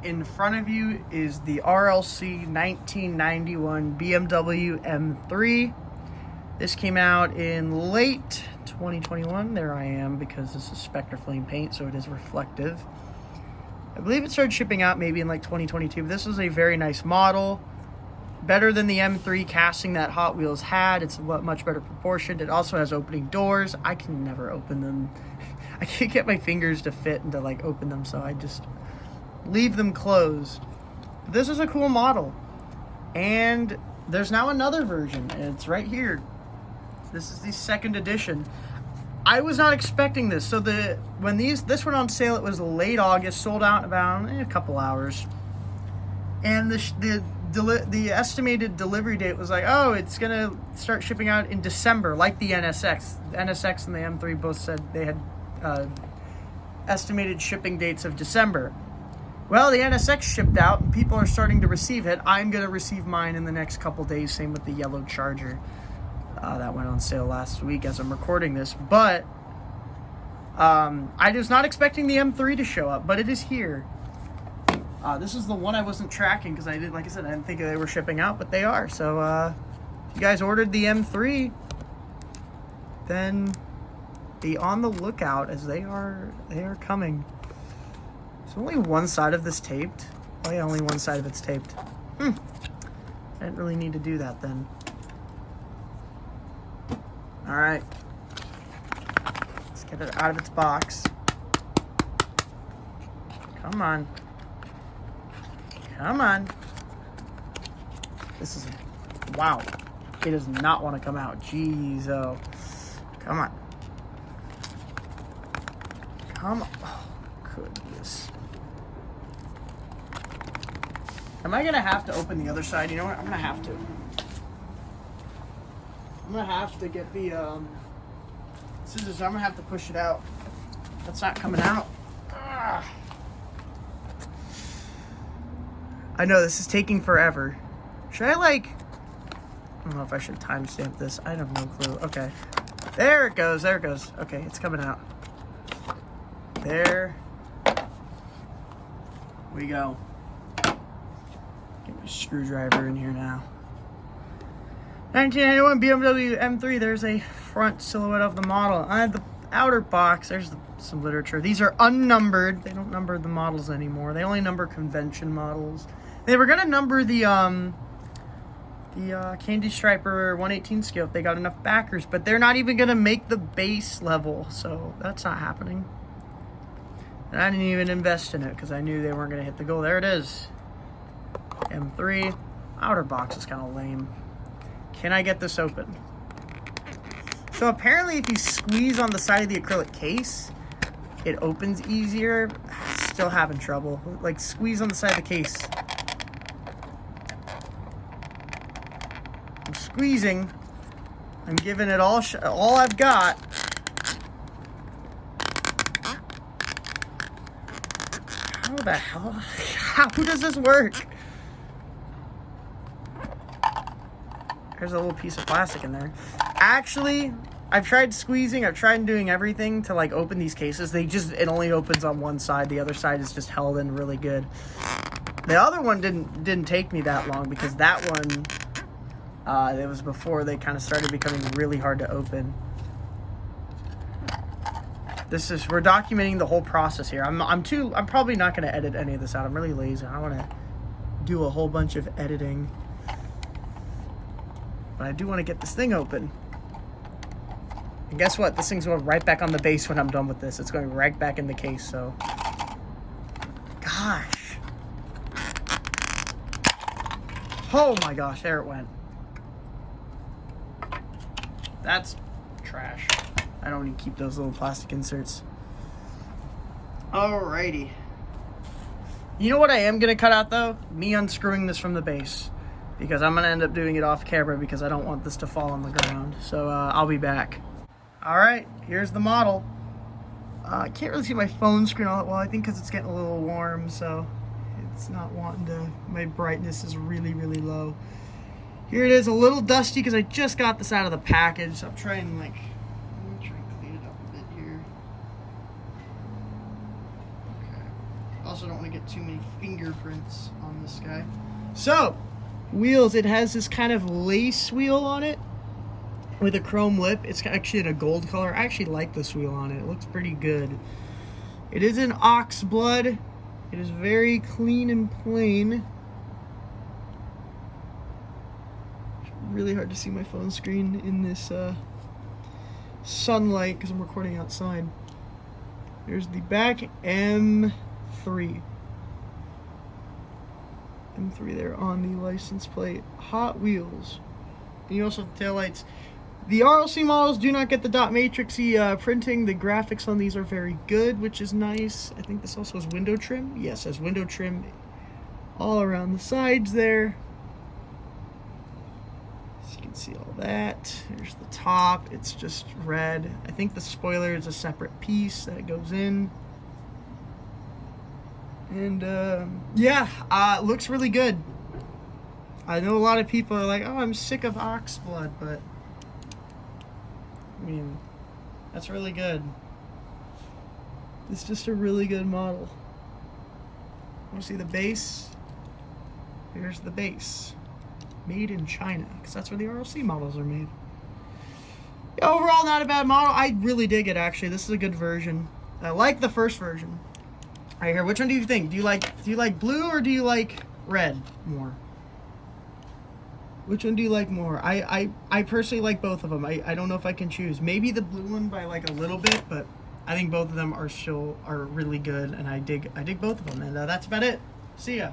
In front of you is the RLC 1991 BMW M3. This came out in late 2021. There I am, because this is Spectre Flame paint, so it is reflective. I believe it started shipping out maybe in like 2022. But this is a very nice model. Better than the M3 casting that Hot Wheels had. It's much better proportioned. It also has opening doors. I can never open them. I can't get my fingers to fit and to like open them, so I just leave them closed. But this is a cool model. And there's now another version, and it's right here. This is the second edition. I was not expecting this. So when this went on sale, it was late August, sold out in about a couple hours. And the estimated delivery date was like, oh, it's gonna start shipping out in December, like the NSX. The NSX and the M3 both said they had estimated shipping dates of December. Well, the NSX shipped out and people are starting to receive it. I'm gonna receive mine in the next couple days. Same with the yellow Charger. That went on sale last week as I'm recording this. But I was not expecting the M3 to show up, but it is here. This is the one I wasn't tracking because I didn't think they were shipping out, but they are. So if you guys ordered the M3, then be on the lookout, as they are coming. There's only one side of this taped. Oh yeah, only one side of it's taped. I didn't really need to do that then. All right, let's get it out of its box. Come on. Come on. This is, wow. It does not want to come out. Jeez, oh. Come on. Come on. Oh, goodness. Am I going to have to open the other side? You know what? I'm going to have to. I'm going to have to get the scissors. I'm going to have to push it out. That's not coming out. Ah. I know this is taking forever. Should I I don't know if I should timestamp this. I have no clue. Okay. There it goes. There it goes. Okay, it's coming out. There we go. Get my screwdriver in here now. 1991 BMW M3. There's a front silhouette of the model. On the outer box, there's some literature. These are unnumbered. They don't number the models anymore. They only number convention models. They were gonna number the Candy Striper 1/18 scale if they got enough backers, but they're not even gonna make the base level, so that's not happening. And I didn't even invest in it because I knew they weren't gonna hit the goal. There it is. M3. Outer box is kind of lame. Can I get this open? So apparently if you squeeze on the side of the acrylic case, it opens easier. Still having trouble. Like, squeeze on the side of the case. I'm squeezing. I'm giving it all I've got. How the hell? How does this work? There's a little piece of plastic in there. Actually, I've tried squeezing. I've tried doing everything to open these cases. It only opens on one side. The other side is just held in really good. The other one didn't take me that long because that one, it was before they kind of started becoming really hard to open. We're documenting the whole process here. I'm probably not going to edit any of this out. I'm really lazy. I want to do a whole bunch of editing. But I do want to get this thing open. And guess what? This thing's going right back on the base when I'm done with this. It's going right back in the case, so. Gosh. Oh my gosh, there it went. That's trash. I don't need to keep those little plastic inserts. Alrighty. You know what I am going to cut out, though? Me unscrewing this from the base. Because I'm going to end up doing it off camera because I don't want this to fall on the ground. So I'll be back. Alright, here's the model. I can't really see my phone screen all that well. I think because it's getting a little warm, so it's not wanting to... My brightness is really, really low. Here it is, a little dusty because I just got this out of the package. So I'm trying I'm going to try and clean it up a bit here. Okay. Also don't want to get too many fingerprints on this guy. So, wheels, it has this kind of lace wheel on it with a chrome lip. It's actually in a gold color. I actually like this wheel on it. It looks pretty good. It is in ox blood. It is very clean and plain. It's really hard to see my phone screen in this sunlight because I'm recording outside. There's the back M3. M3 there on the license plate. Hot Wheels. And you also have the taillights. The RLC models do not get the dot matrixy printing. The graphics on these are very good, which is nice. I think this also has window trim. Yes, has window trim all around the sides there. So you can see all that. There's the top. It's just red. I think the spoiler is a separate piece that goes in. And yeah, looks really good. I know a lot of people are like, oh, I'm sick of ox blood, but I mean, that's really good. It's just a really good model. Want to see the base? Here's the base. Made in China, because that's where the RLC models are made. Yeah, overall, not a bad model. I really dig it, actually. This is a good version. I like the first version. Right here, which one do you think? Do you like blue or do you like red more? Which one do you like more? I personally like both of them. I don't know if I can choose. Maybe the blue one by like a little bit, but I think both of them are really good, and I dig both of them. And that's about it. See ya.